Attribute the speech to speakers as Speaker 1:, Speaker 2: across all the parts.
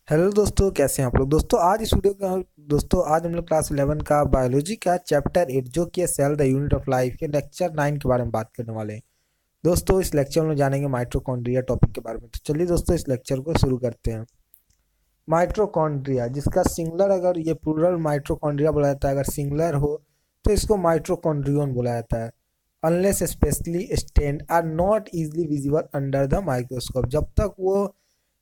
Speaker 1: Hello दोस्तों, कैसे हैं आप लोग। दोस्तों आज इस वीडियो का आज हम लोग क्लास 11 का बायोलॉजी का चैप्टर 8 जो कि cell the unit of life के लेक्चर 9 के बारे में बात करने वाले हैं। दोस्तों इस लेक्चर में हम लोग जानेंगे माइटोकॉन्ड्रिया टॉपिक के बारे में। तो चलिए दोस्तों इस लेक्चर को शुरू करते हैं। माइटोकॉन्ड्रिया जिसका सिंगुलर, अगर ये प्लूरल माइटोकॉन्ड्रिया बोला जाता है, अगर सिंगुलर हो तो इसको माइटोकॉन्ड्रियन बोला जाता है। Unless specially stained are not easily visible under the microscope. जब तक वो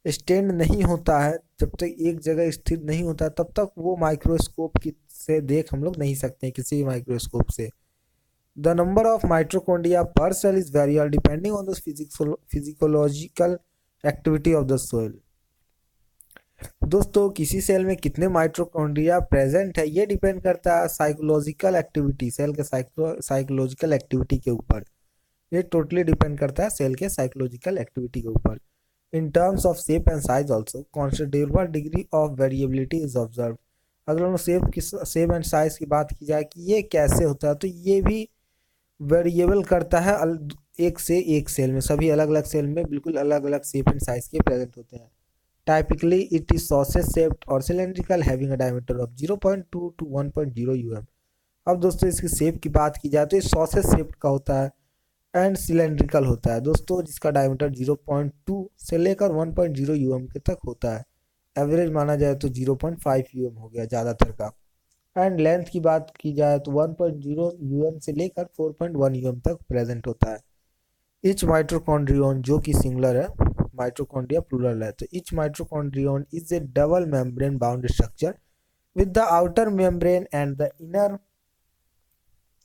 Speaker 1: स्टैंड नहीं होता है, जब तक एक जगह स्थिर नहीं होता है, तब तक वो माइक्रोस्कोप की से देख हम लोग नहीं सकते हैं, किसी भी माइक्रोस्कोप से। The number of mitochondria per cell is variable depending on the physiological activity of the soil. दोस्तों किसी सेल में कितने माइट्रोकॉन्ड्रिया प्रेजेंट है ये डिपेंड करता है साइकोलॉजिकल एक्टिविटी, सेल के साइकोलॉजिकल एक्टिविटी के ऊपर। ये टोटली डिपेंड करता है सेल के साइकोलॉजिकल एक्टिविटी के ऊपर। In terms of shape and size also, considerable degree of variability is observed। अगर हम शेप एंड साइज की बात की जाए कि ये कैसे होता है, तो ये भी वेरिएबल करता है। एक से एक सेल में, सभी अलग अलग सेल में बिल्कुल अलग अलग शेप एंड साइज के प्रेजेंट होते हैं। Typically it is sausage shaped और cylindrical having a diameter of 0.2 to 1.0 UM. अब दोस्तों इसकी शेप की बात की जाए तो ये सॉसेज शेप्ड का होता है एंड सिलेंड्रिकल होता है दोस्तों, जिसका डायमीटर 0.2 से लेकर 1.0 यूएम के तक होता है। एवरेज माना जाए तो 0.5 यूएम हो गया ज़्यादातर का। एंड लेंथ की बात की जाए तो 1.0 यूएम से लेकर 4.1 यूएम तक प्रेजेंट होता है। इच माइट्रोकॉन्ड्रियन जो कि सिंगुलर है, माइट्रोकॉन्ड्रिया प्लूरल है, तो each mitochondrion is a double membrane bound structure with the outer membrane and the inner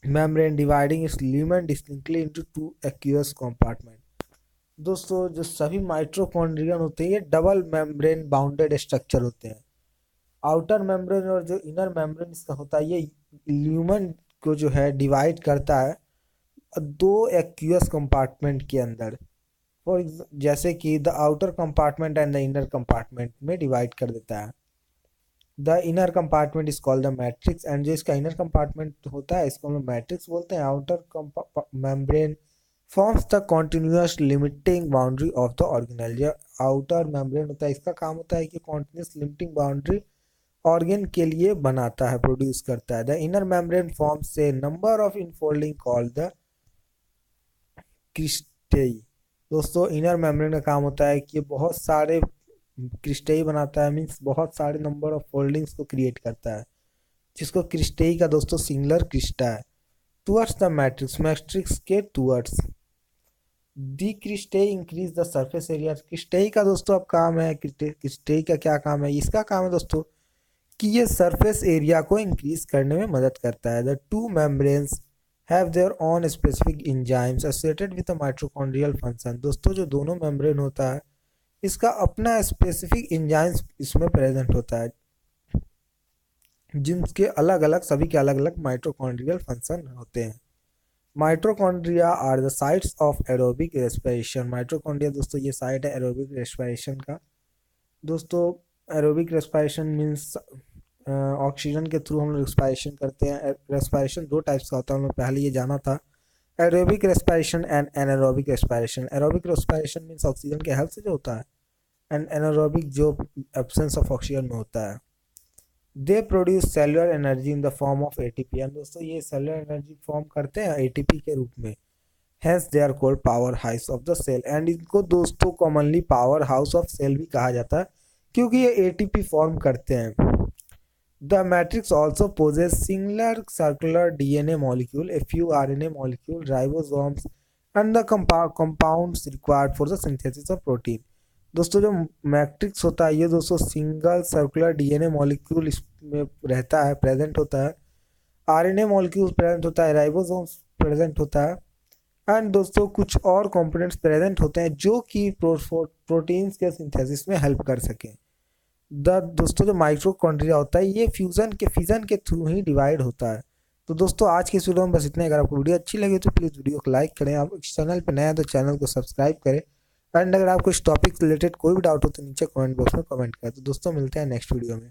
Speaker 1: membrane dividing its lumen distinctly into two aqueous compartment। दोस्तों जो सभी माइट्रोकॉन्ड्रियन होते हैं ये डबल मेम्ब्रेन बाउंडेड स्ट्रक्चर होते हैं। आउटर मेम्ब्रेन और जो इनर मेम्ब्रेन इसका होता है, ये ल्यूमन को जो है डिवाइड करता है दो एक्यूअस कंपार्टमेंट के अंदर। और जैसे कि the outer compartment and the inner compartment में डिवाइड कर देता है। The inner compartment is called the matrix, and जो इसका इनर कंपार्टमेंट होता है इसको हम लोग मैट्रिक्स बोलते हैं। Outer membrane forms the continuous limiting boundary of the organelle. जो आउटर मेम्ब्रेन होता है इसका काम होता है कि कॉन्टिन्यूस लिमिटिंग बाउंड्री ऑर्गेन के लिए बनाता है, प्रोड्यूस करता है। The inner membrane forms a number of infolding called the cristae. दोस्तों इनर मेम्ब्रेन का काम होता है कि बहुत सारे क्रिस्टेई बनाता है, मीन्स बहुत सारे नंबर ऑफ फोल्डिंग्स को क्रिएट करता है, जिसको क्रिस्टेई का दोस्तों सिंगुलर क्रिस्टा है। टुवर्ड्स द मैट्रिक्स, मैट्रिक्स के towards the cristae increase the surface area. Cristae का दोस्तों अब काम है, क्रिस्टेई का क्या काम है, इसका काम है दोस्तों कि ये सरफेस एरिया को इंक्रीज करने में मदद करता है। The two membranes have their own specific enzymes associated with the mitochondrial function. दोस्तों जो दोनों मेम्ब्रेन होता है इसका अपना स्पेसिफिक एंजाइम्स इसमें प्रेजेंट होता है, जिनके अलग अलग, सभी के अलग अलग माइटोकॉन्ड्रियल फंक्शन होते हैं। Mitochondria are the sites of aerobic respiration. Mitochondria दोस्तों ये साइट है एरोबिक रेस्पिरेशन का। दोस्तों एरोबिक रेस्पिरेशन मीन्स ऑक्सीजन के थ्रू हम लोग रेस्पिरेशन करते हैं। रेस्पिरेशन दो टाइप्स का होता है, हम लोग पहले ये जाना था। Aerobic respiration and anaerobic respiration. Aerobic respiration means oxygen के हेल्प से जो होता है, एंड एनारोबिक जो एब्सेंस ऑफ ऑक्सीजन में होता है। They produce cellular energy in the form of ATP. And दोस्तों ये सेलुलर एनर्जी फॉर्म करते हैं एटीपी के रूप में। Hence they are called powerhouse of the cell. And इनको दोस्तों commonly powerhouse of cell भी कहा जाता है, क्योंकि ये एटीपी फॉर्म करते हैं। The matrix also possesses singular circular DNA molecule, a few RNA molecule, ribosomes, and the compounds required for the synthesis of protein। दोस्तों जो मैट्रिक्स होता है ये दोस्तों सिंगल सर्कुलर डीएनए मॉलिक्यूल इसमें रहता है, प्रेजेंट होता है। आरएनए मॉलिक्यूल प्रेजेंट होता है, राइबोसोम्स प्रेजेंट होता है, एंड दोस्तों कुछ और कंपोनेंट्स प्रेजेंट होते हैं जो कि प्रोटीन्स के सिंथेसिस में हेल्प कर सकें। दोस्तों जो माइटोकॉन्ड्रिया होता है ये फिजन के थ्रू ही डिवाइड होता है। तो दोस्तों आज के इस वीडियो में बस इतना ही। अगर आपको वीडियो अच्छी लगी तो प्लीज़ वीडियो को लाइक करें। आप इस चैनल पर नया है तो चैनल को सब्सक्राइब करें। एंड अगर आपको इस टॉपिक से रिलेटेड कोई भी डाउट हो तो नीचे कमेंट बॉक्स में कमेंट करें। तो दोस्तों मिलते हैं नेक्स्ट वीडियो में।